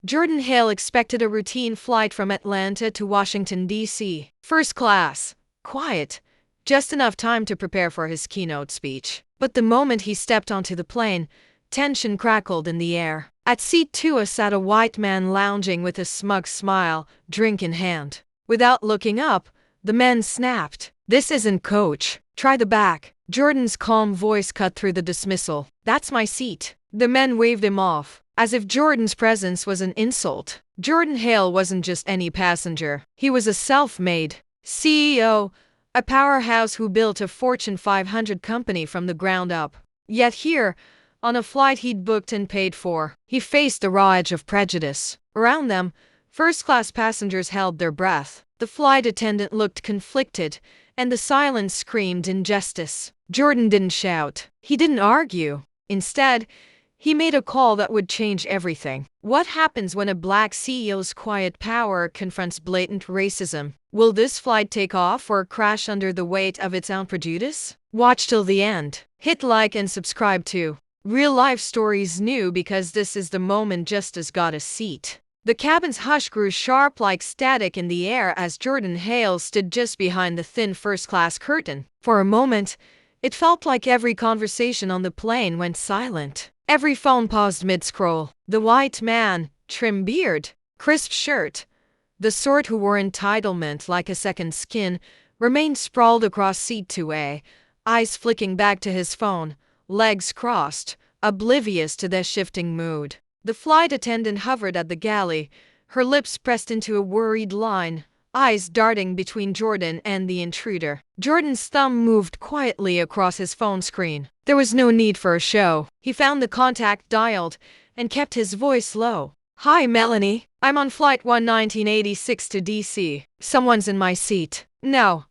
Jordan Hale expected a routine flight from Atlanta to Washington, D.C. First class. Quiet. Just enough time to prepare for his keynote speech. But the moment he stepped onto the plane, tension crackled in the air. At seat 2 sat a white man lounging with a smug smile, drink in hand. Without looking up, the man snapped, "This isn't coach. Try the back." Jordan's calm voice cut through the dismissal. "That's my seat." The men waved him off, as if Jordan's presence was an insult. Jordan Hale wasn't just any passenger. He was a self-made CEO, a powerhouse who built a Fortune 500 company from the ground up. Yet here, on a flight he'd booked and paid for, he faced a raw edge of prejudice. Around them, first-class passengers held their breath. The flight attendant looked conflicted, and the silence screamed injustice. Jordan didn't shout. He didn't argue. Instead, he made a call that would change everything. What happens when a black CEO's quiet power confronts blatant racism? Will this flight take off or crash under the weight of its own prejudice? Watch till the end. Hit like and subscribe to Real Life Stories New, because this is the moment Justice got a seat. The cabin's hush grew sharp like static in the air as Jordan Hale stood just behind the thin first-class curtain. For a moment, it felt like every conversation on the plane went silent. Every phone paused mid-scroll. The white man, trim beard, crisp shirt, the sort who wore entitlement like a second skin, remained sprawled across seat 2A, eyes flicking back to his phone, legs crossed, oblivious to their shifting mood. The flight attendant hovered at the galley, her lips pressed into a worried line, eyes darting between Jordan and the intruder. Jordan's thumb moved quietly across his phone screen. There was no need for a show. He found the contact dialed and kept his voice low. "Hi, Melanie. I'm on Flight 1986 to DC. Someone's in my seat." "No,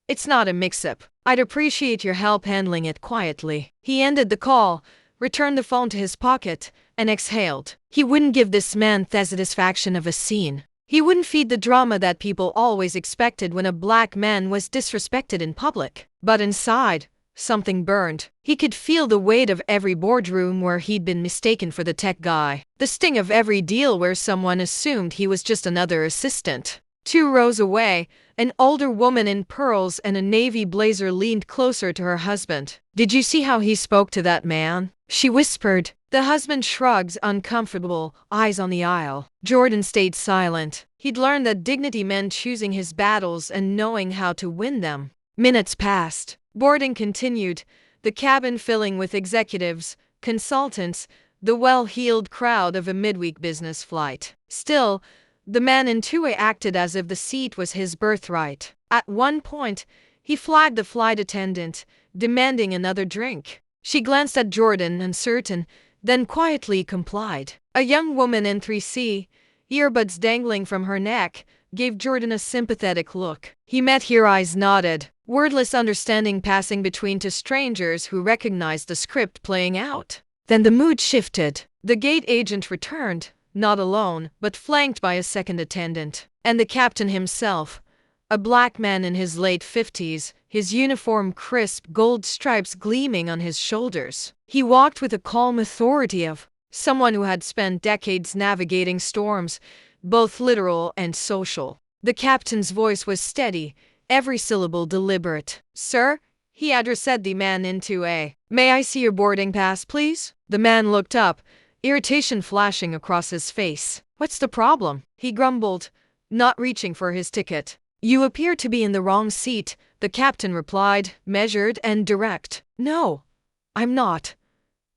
it's not a mix-up. I'd appreciate your help handling it quietly." He ended the call, returned the phone to his pocket, and exhaled. He wouldn't give this man the satisfaction of a scene. He wouldn't feed the drama that people always expected when a black man was disrespected in public. But inside, something burned. He could feel the weight of every boardroom where he'd been mistaken for the tech guy. The sting of every deal where someone assumed he was just another assistant. 2 rows away, an older woman in pearls and a navy blazer leaned closer to her husband. "Did you see how he spoke to that man?" she whispered. The husband shrugged, uncomfortable, eyes on the aisle. Jordan stayed silent. He'd learned that dignity meant choosing his battles and knowing how to win them. Minutes passed. Boarding continued, the cabin filling with executives, consultants, the well-heeled crowd of a midweek business flight. Still, the man in 2A acted as if the seat was his birthright. At one point, he flagged the flight attendant, demanding another drink. She glanced at Jordan, uncertain, then quietly complied. A young woman in 3C, earbuds dangling from her neck, gave Jordan a sympathetic look. He met her eyes nodded, wordless understanding passing between 2 strangers who recognized the script playing out. Then the mood shifted. The gate agent returned, not alone, but flanked by a second attendant. And the captain himself, a black man in his late 50s, his uniform crisp, gold stripes gleaming on his shoulders. He walked with a calm authority of someone who had spent decades navigating storms, both literal and social. The captain's voice was steady, every syllable deliberate. "Sir," he addressed the man in 2A. "May I see your boarding pass, please?" The man looked up, irritation flashing across his face. "What's the problem?" he grumbled, not reaching for his ticket. "You appear to be in the wrong seat," the captain replied, measured and direct. "No, I'm not,"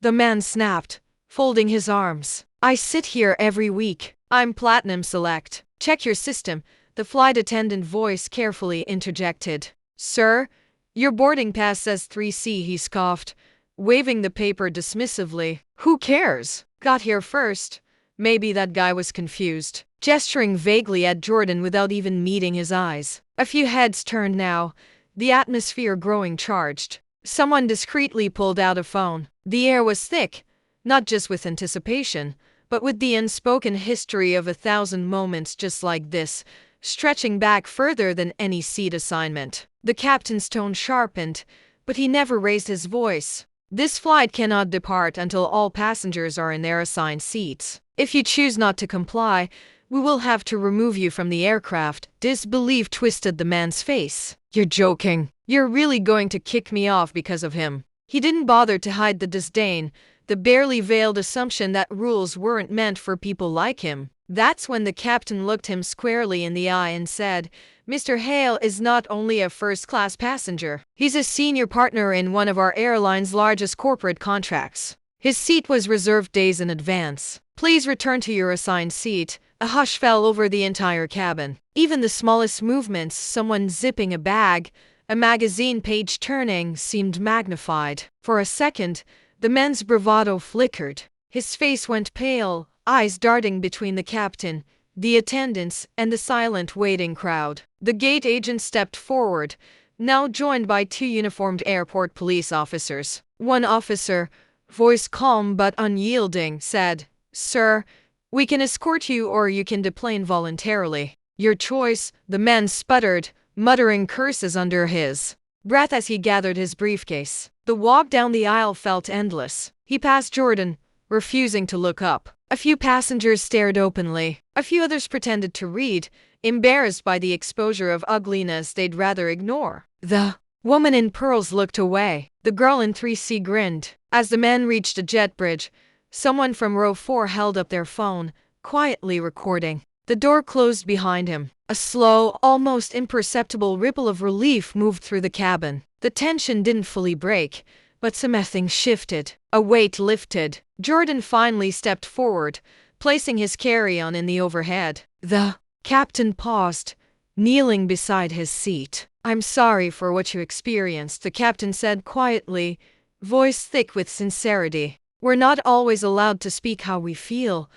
the man snapped, folding his arms. "I sit here every week. I'm Platinum Select." "Check your system," the flight attendant voice carefully interjected. "Sir, your boarding pass says 3C, he scoffed, waving the paper dismissively. "Who cares? Got here first." Maybe that guy was confused, gesturing vaguely at Jordan without even meeting his eyes. A few heads turned now, the atmosphere growing charged. Someone discreetly pulled out a phone. The air was thick, not just with anticipation, but with the unspoken history of 1,000 moments just like this, stretching back further than any seat assignment. The captain's tone sharpened, but he never raised his voice. This flight cannot depart until all passengers are in their assigned seats. If you choose not to comply, we will have to remove you from the aircraft." Disbelief twisted the man's face. "You're joking. You're really going to kick me off because of him?" He didn't bother to hide the disdain, the barely veiled assumption that rules weren't meant for people like him. That's when the captain looked him squarely in the eye and said, "Mr. Hale is not only a first-class passenger, he's a senior partner in one of our airline's largest corporate contracts. His seat was reserved days in advance. Please return to your assigned seat." A hush fell over the entire cabin. Even the smallest movements, someone zipping a bag, a magazine page turning, seemed magnified. For a second, the man's bravado flickered. His face went pale, eyes darting between the captain, the attendants, and the silent waiting crowd. The gate agent stepped forward, now joined by 2 uniformed airport police officers. One officer, voice calm but unyielding, said, "Sir, we can escort you or you can deplane voluntarily. Your choice." The man sputtered, muttering curses under his breath as he gathered his briefcase. The walk down the aisle felt endless. He passed Jordan, refusing to look up. A few passengers stared openly. A few others pretended to read, embarrassed by the exposure of ugliness they'd rather ignore. The woman in pearls looked away. The girl in 3C grinned. As the man reached a jet bridge, someone from row 4 held up their phone, quietly recording. The door closed behind him. A slow, almost imperceptible ripple of relief moved through the cabin. The tension didn't fully break, but something shifted. A weight lifted. Jordan finally stepped forward, placing his carry-on in the overhead. The captain paused, kneeling beside his seat. "I'm sorry for what you experienced," the captain said quietly, voice thick with sincerity. "We're not always allowed to speak how we feel,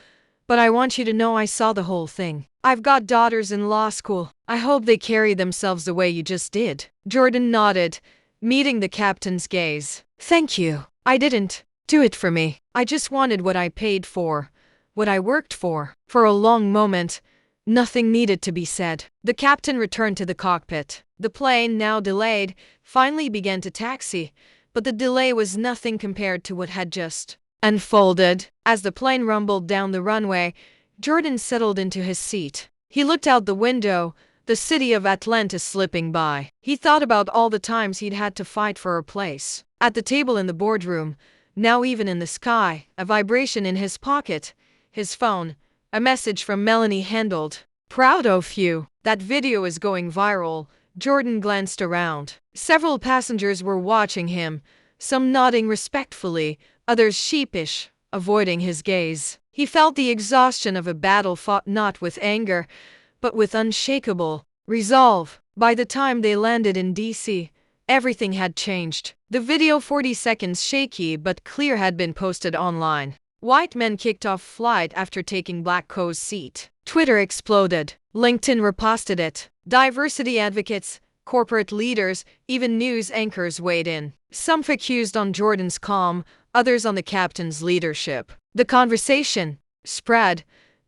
but I want you to know I saw the whole thing. I've got daughters in law school. I hope they carry themselves the way you just did." Jordan nodded, meeting the captain's gaze. "Thank you. I didn't do it for me. I just wanted what I paid for, what I worked for." For a long moment, nothing needed to be said. The captain returned to the cockpit. The plane, now delayed, finally began to taxi, but the delay was nothing compared to what had just unfolded. As the plane rumbled down the runway, Jordan settled into his seat. He looked out the window, the city of Atlanta slipping by. He thought about all the times he'd had to fight for a place. At the table in the boardroom, now even in the sky, a vibration in his pocket, his phone, a message from Melanie handled. "Proud of you. That video is going viral." Jordan glanced around. Several passengers were watching him, some nodding respectfully, others sheepish, avoiding his gaze. He felt the exhaustion of a battle fought not with anger, but with unshakable resolve. By the time they landed in DC, everything had changed. The video, 40 seconds shaky but clear, had been posted online. White men kicked off flight after taking Black Co's seat. Twitter exploded. LinkedIn reposted it. Diversity advocates, corporate leaders, even news anchors weighed in. Some focused on Jordan's calm, others on the captain's leadership. The conversation spread,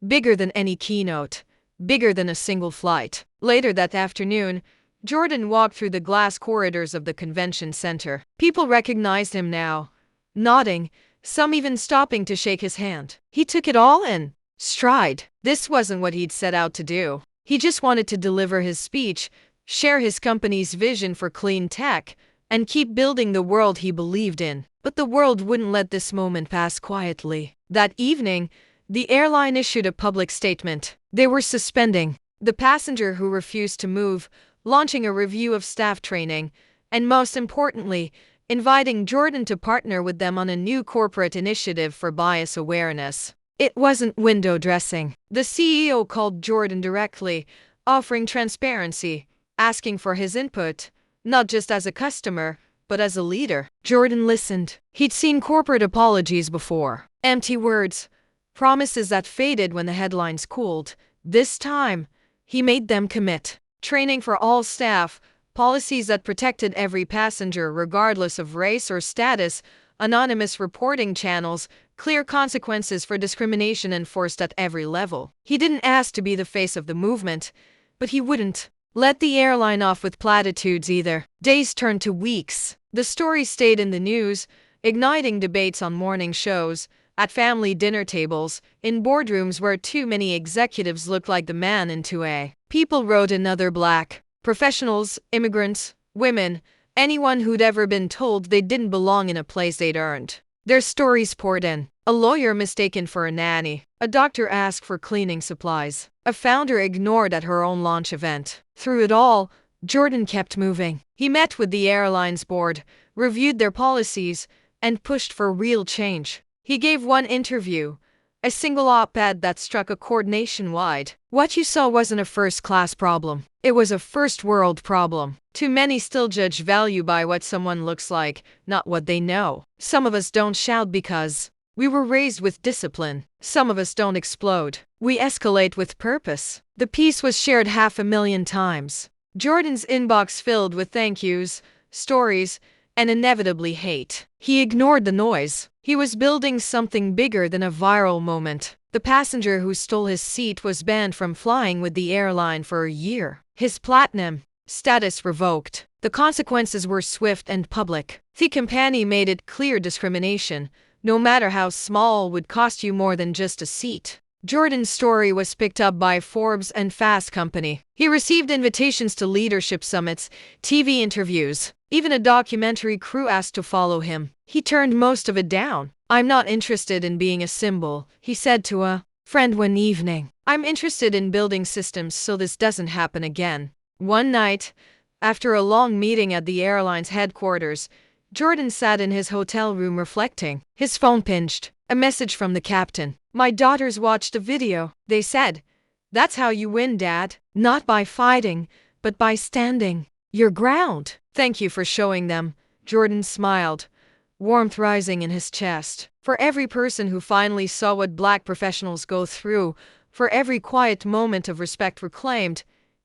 bigger than any keynote, bigger than a single flight. Later that afternoon, Jordan walked through the glass corridors of the convention center. People recognized him now, nodding, some even stopping to shake his hand. He took it all in stride. This wasn't what he'd set out to do. He just wanted to deliver his speech, share his company's vision for clean tech, and keep building the world he believed in. But the world wouldn't let this moment pass quietly. That evening, the airline issued a public statement. They were suspending the passenger who refused to move, launching a review of staff training, and most importantly, inviting Jordan to partner with them on a new corporate initiative for bias awareness. It wasn't window dressing. The CEO called Jordan directly, offering transparency, asking for his input, not just as a customer, but as a leader. Jordan listened. He'd seen corporate apologies before. Empty words, promises that faded when the headlines cooled. This time, he made them commit. Training for all staff, policies that protected every passenger regardless of race or status, anonymous reporting channels, clear consequences for discrimination enforced at every level. He didn't ask to be the face of the movement, but he wouldn't let the airline off with platitudes either. Days turned to weeks. The story stayed in the news, igniting debates on morning shows, at family dinner tables, in boardrooms where too many executives looked like the man in 2A. People wrote in other black professionals, immigrants, women, anyone who'd ever been told they didn't belong in a place they'd earned. Their stories poured in. A lawyer mistaken for a nanny. A doctor asked for cleaning supplies. A founder ignored at her own launch event. Through it all, Jordan kept moving. He met with the airline's board, reviewed their policies, and pushed for real change. He gave one interview, a single op-ed that struck a chord nationwide. What you saw wasn't a first-class problem. It was a first-world problem. Too many still judge value by what someone looks like, not what they know. Some of us don't shout because we were raised with discipline. Some of us don't explode. We escalate with purpose. The piece was shared 500,000 times. Jordan's inbox filled with thank yous, stories, and inevitably hate. He ignored the noise. He was building something bigger than a viral moment. The passenger who stole his seat was banned from flying with the airline for a year. His platinum status revoked. The consequences were swift and public. The company made it clear discrimination, no matter how small, would cost you more than just a seat. Jordan's story was picked up by Forbes and Fast Company. He received invitations to leadership summits, TV interviews. Even a documentary crew asked to follow him. He turned most of it down. "I'm not interested in being a symbol," he said to a friend one evening. "I'm interested in building systems so this doesn't happen again." One night, after a long meeting at the airline's headquarters, Jordan sat in his hotel room reflecting. His phone pinged. A message from the captain. "My daughters watched a video. They said, 'That's how you win, Dad. Not by fighting, but by standing your ground.' Thank you for showing them." Jordan smiled, warmth rising in his chest. For every person who finally saw what black professionals go through, for every quiet moment of respect reclaimed,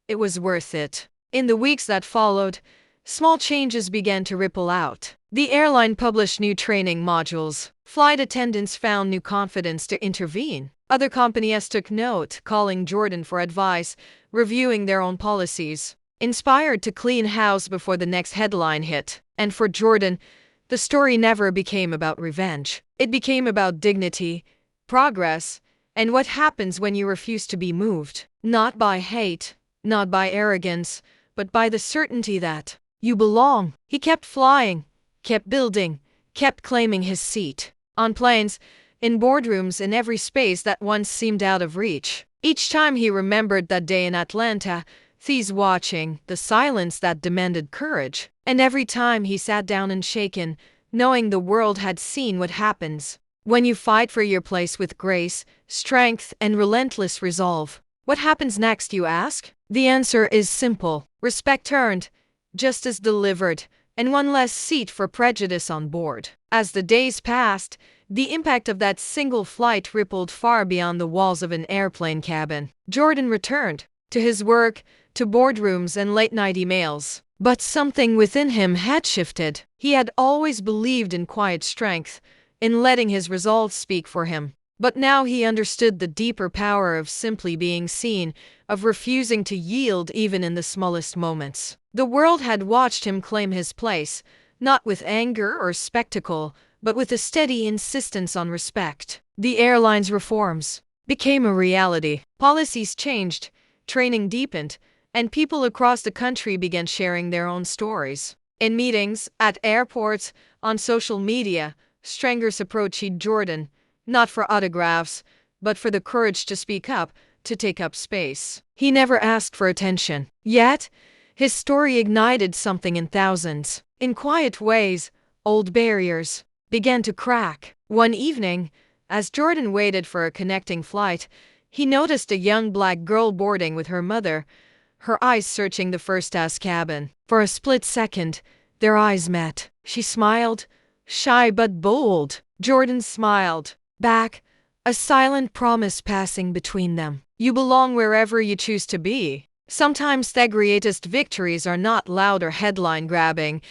it was worth it. In the weeks that followed, small changes began to ripple out. The airline published new training modules. Flight attendants found new confidence to intervene. Other companies took note, calling Jordan for advice, reviewing their own policies. Inspired to clean house before the next headline hit. And for Jordan, the story never became about revenge. It became about dignity, progress, and what happens when you refuse to be moved. Not by hate, not by arrogance, but by the certainty that you belong. He kept flying, kept building, kept claiming his seat. On planes, in boardrooms, in every space that once seemed out of reach. Each time he remembered that day in Atlanta, thieves watching, the silence that demanded courage. And every time he sat down and shaken, knowing the world had seen what happens when you fight for your place with grace, strength, and relentless resolve. What happens next, you ask? The answer is simple. Respect earned, justice delivered, and one less seat for prejudice on board. As the days passed, the impact of that single flight rippled far beyond the walls of an airplane cabin. Jordan returned to his work, to boardrooms and late-night emails. But something within him had shifted. He had always believed in quiet strength, in letting his results speak for him. But now he understood the deeper power of simply being seen, of refusing to yield even in the smallest moments. The world had watched him claim his place, not with anger or spectacle, but with a steady insistence on respect. The airline's reforms became a reality. Policies changed, training deepened, and people across the country began sharing their own stories. In meetings, at airports, on social media, strangers approached Jordan, not for autographs, but for the courage to speak up, to take up space. He never asked for attention. Yet, his story ignited something in thousands. In quiet ways, old barriers began to crack. One evening, as Jordan waited for a connecting flight, he noticed a young black girl boarding with her mother, her eyes searching the first-class cabin. For a split second, their eyes met. She smiled, shy but bold. Jordan smiled back, a silent promise passing between them. You belong wherever you choose to be. Sometimes the greatest victories are not loud or headline-grabbing,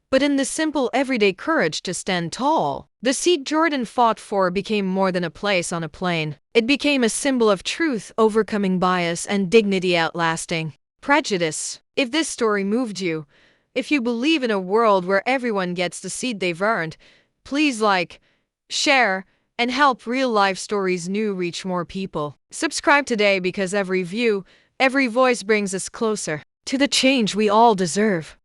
but in the simple everyday courage to stand tall. The seat Jordan fought for became more than a place on a plane. It became a symbol of truth, overcoming bias, and dignity outlasting prejudice. If this story moved you, if you believe in a world where everyone gets the seat they've earned, Please like, share, and help real life stories new reach more people. Subscribe today because every view, every voice brings us closer to the change we all deserve.